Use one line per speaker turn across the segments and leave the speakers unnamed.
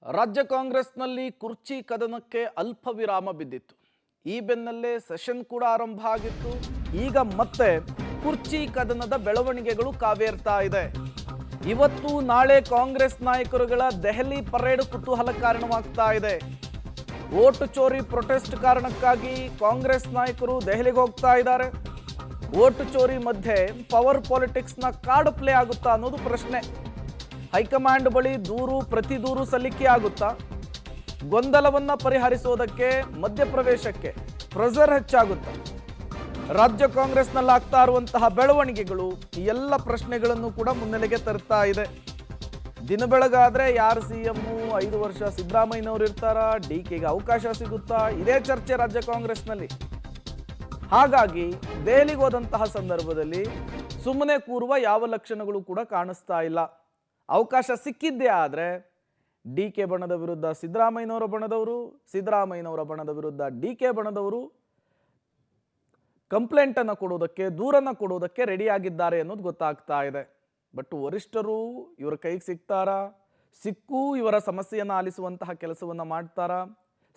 ರಾಜ್ಯ ಕಾಂಗ್ರೆಸ್ನಲ್ಲಿ ಕುರ್ಚಿ ಕದನಕ್ಕೆ ಅಲ್ಪ ವಿರಾಮ ಬಿದ್ದಿತ್ತು. ಈ ಬೆನ್ನಲ್ಲೇ ಸೆಷನ್ ಕೂಡ ಆರಂಭ ಆಗಿತ್ತು. ಈಗ ಮತ್ತೆ ಕುರ್ಚಿ ಕದನದ ಬೆಳವಣಿಗೆಗಳು ಕಾವೇರ್ತಾ ಇದೆ. ಇವತ್ತು ನಾಳೆ ಕಾಂಗ್ರೆಸ್ ನಾಯಕರುಗಳ ದೆಹಲಿ ಪರೇಡ್ ಕುತೂಹಲ ಕಾರಣವಾಗ್ತಾ ಇದೆ. ವೋಟ್ ಚೋರಿ ಪ್ರೊಟೆಸ್ಟ್ ಕಾರಣಕ್ಕಾಗಿ ಕಾಂಗ್ರೆಸ್ ನಾಯಕರು ದೆಹಲಿಗೆ ಹೋಗ್ತಾ ಇದ್ದಾರೆ. ವೋಟ್ ಚೋರಿ ಮಧ್ಯೆ ಪವರ್ ಪಾಲಿಟಿಕ್ಸ್ನ ಕಾರ್ಡ್ ಪ್ಲೇ ಆಗುತ್ತಾ ಅನ್ನೋದು ಪ್ರಶ್ನೆ. ಹೈಕಮಾಂಡ್ ಬಳಿ ಪ್ರತಿ ದೂರು ಸಲ್ಲಿಕೆ ಆಗುತ್ತಾ? ಗೊಂದಲವನ್ನ ಪರಿಹರಿಸೋದಕ್ಕೆ ಮಧ್ಯಪ್ರವೇಶಕ್ಕೆ ಪ್ರೆಷರ್ ಹೆಚ್ಚಾಗುತ್ತಾ? ರಾಜ್ಯ ಕಾಂಗ್ರೆಸ್ನಲ್ಲಿ ಆಗ್ತಾ ಇರುವಂತಹ ಬೆಳವಣಿಗೆಗಳು ಈ ಎಲ್ಲ ಪ್ರಶ್ನೆಗಳನ್ನು ಕೂಡ ಮುನ್ನೆಲೆಗೆ ತರ್ತಾ ಇದೆ. ದಿನ ಬೆಳಗಾದ್ರೆ ಯಾರು ಸಿಎಂ, 5 ವರ್ಷ ಸಿದ್ದರಾಮಯ್ಯನವರು ಇರ್ತಾರ, ಡಿಕೆಗೆ ಅವಕಾಶ ಸಿಗುತ್ತಾ? ಇದೇ ಚರ್ಚೆ ರಾಜ್ಯ ಕಾಂಗ್ರೆಸ್ನಲ್ಲಿ. ಹಾಗಾಗಿ ದೆಹಲಿಗೆ ಹೋದಂತಹ ಸಂದರ್ಭದಲ್ಲಿ ಸುಮ್ಮನೆ ಕೂರುವ ಯಾವ ಲಕ್ಷಣಗಳು ಕೂಡ ಕಾಣಿಸ್ತಾ ಇಲ್ಲ. ಅವಕಾಶ ಸಿಕ್ಕಿದ್ದೇ ಆದರೆ ಡಿಕೆ ಬಣದ ವಿರುದ್ಧ ಸಿದ್ದರಾಮಯ್ಯನವರ ಬಣದವರು, ಸಿದ್ದರಾಮಯ್ಯನವರ ಬಣದ ವಿರುದ್ಧ ಡಿಕೆ ಬಣದವರು ಕಂಪ್ಲೇಂಟ್ ಅನ್ನು ಕೊಡೋದಕ್ಕೆ, ದೂರನ್ನ ಕೊಡೋದಕ್ಕೆ ರೆಡಿಯಾಗಿದ್ದಾರೆ ಅನ್ನೋದು ಗೊತ್ತಾಗ್ತಾ ಇದೆ. ಬಟ್ ವರಿಷ್ಠರು ಇವರ ಕೈಗೆ ಸಿಗ್ತಾರಾ? ಸಿಕ್ಕೂ ಇವರ ಸಮಸ್ಯೆಯನ್ನು ಆಲಿಸುವಂತಹ ಕೆಲಸವನ್ನ ಮಾಡ್ತಾರಾ?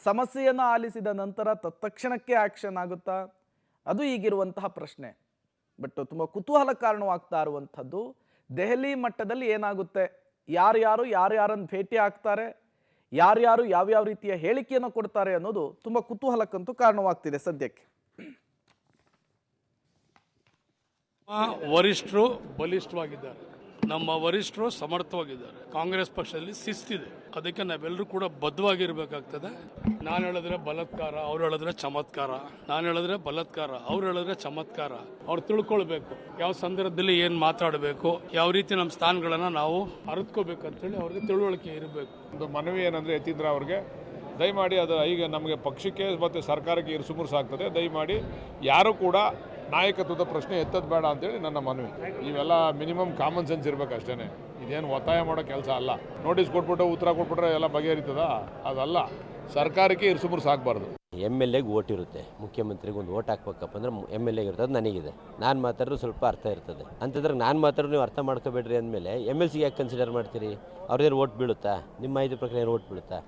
ಸಮಸ್ಯೆಯನ್ನು ಆಲಿಸಿದ ನಂತರ ತತ್ಕ್ಷಣಕ್ಕೆ ಆಕ್ಷನ್ ಆಗುತ್ತಾ? ಅದು ಈಗಿರುವಂತಹ ಪ್ರಶ್ನೆ. ಬಟ್ ತುಂಬ ಕುತೂಹಲ ಕಾರಣವಾಗ್ತಾ ಇರುವಂಥದ್ದು ದೆಹಲಿ ಮಟ್ಟದಲ್ಲಿ ಏನಾಗುತ್ತೆ, ಯಾರ್ಯಾರನ್ನು ಭೇಟಿ ಆಗ್ತಾರೆ, ಯಾರ್ಯಾರು ಯಾವ್ಯಾವ ರೀತಿಯ ಹೇಳಿಕೆಯನ್ನು ಕೊಡ್ತಾರೆ ಅನ್ನೋದು ತುಂಬ ಕುತೂಹಲಕ್ಕಂತೂ ಕಾರಣವಾಗ್ತಿದೆ ಸದ್ಯಕ್ಕೆ.
ವರಿಷ್ಠರು ಬಲಿಷ್ಠವಾಗಿದ್ದಾರೆ, ನಮ್ಮ ವರಿಷ್ಠರು ಸಮರ್ಥವಾಗಿದ್ದಾರೆ. ಕಾಂಗ್ರೆಸ್ ಪಕ್ಷದಲ್ಲಿ ಶಿಸ್ತಿದೆ, ಅದಕ್ಕೆ ನಾವೆಲ್ಲರೂ ಕೂಡ ಬದ್ಧವಾಗಿರ್ಬೇಕಾಗ್ತದೆ. ನಾನು ಹೇಳಿದ್ರೆ ಬಲಾತ್ಕಾರ, ಅವ್ರು ಹೇಳಿದ್ರೆ ಚಮತ್ಕಾರ, ನಾನು ಹೇಳಿದ್ರೆ ಬಲಾತ್ಕಾರ, ಅವ್ರು ಹೇಳಿದ್ರೆ ಚಮತ್ಕಾರ. ಅವ್ರು ತಿಳ್ಕೊಳ್ಬೇಕು ಯಾವ ಸಂದರ್ಭದಲ್ಲಿ ಏನು ಮಾತಾಡಬೇಕು, ಯಾವ ರೀತಿ ನಮ್ಮ ಸ್ಥಾನಗಳನ್ನು ನಾವು ಅರಿತ್ಕೋಬೇಕಂತೇಳಿ ಅವ್ರಿಗೆ ತಿಳುವಳಿಕೆ ಇರಬೇಕು.
ಒಂದು ಮನವಿ ಏನಂದರೆ ಯತೀಂದ್ರ ಅವ್ರಿಗೆ ದಯಮಾಡಿ ಅದು ಈಗ ನಮಗೆ ಪಕ್ಷಕ್ಕೆ ಮತ್ತು ಸರ್ಕಾರಕ್ಕೆ ಇರುಸುಮುರುಸಾಗ್ತದೆ. ದಯಮಾಡಿ ಯಾರು ಕೂಡ ನಾಯಕತ್ವದ ಪ್ರಶ್ನೆ ಎತ್ತದ ಬೇಡ ಅಂತೇಳಿ ನನ್ನ ಮನವಿ. ಇವೆಲ್ಲ ಮಿನಿಮಮ್ ಕಾಮನ್ ಸೆನ್ಸ್ ಇರಬೇಕು ಅಷ್ಟೇ. ಇದೇನು ಒತ್ತಾಯ ಮಾಡೋ ಕೆಲಸ ಅಲ್ಲ. ನೋಟಿಸ್ ಕೊಟ್ಬಿಟ್ಟು ಉತ್ತರ ಕೊಟ್ಬಿಟ್ರೆ ಎಲ್ಲ ಬಗೆಹರಿತದ? ಅದಲ್ಲ. ಸರ್ಕಾರಕ್ಕೆ ಇರುಸುಮುರುಸು ಆಗಬಾರ್ದು.
MLAಗೆ ಓಟ್ ಇರುತ್ತೆ, ಮುಖ್ಯಮಂತ್ರಿಗೆ ಒಂದು ಓಟ್ ಹಾಕ್ಬೇಕಪ್ಪ ಅಂದ್ರೆ MLAಗೆ ಇರ್ತದೆ, ನನಗಿದೆ. ನಾನು ಮಾತಾಡೋದು ಸ್ವಲ್ಪ ಅರ್ಥ ಇರ್ತದೆ ಅಂತಂದ್ರೆ ನಾನು ಮಾತಾಡೋದು ನೀವು ಅರ್ಥ ಮಾಡ್ಕೋಬೇಡ್ರಿ ಅಂದಮೇಲೆ MLCಗೆ ಯಾಕೆ ಕನ್ಸಿಡರ್ ಮಾಡ್ತೀರಿ? ಅವ್ರದ್ದೇನು ಓಟ್ ಬೀಳುತ್ತಾ? ನಿಮ್ಮ ಮಾಹಿತಿ ಪ್ರಕಾರ ಏನು ಓಟ್ ಬೀಳುತ್ತಾ?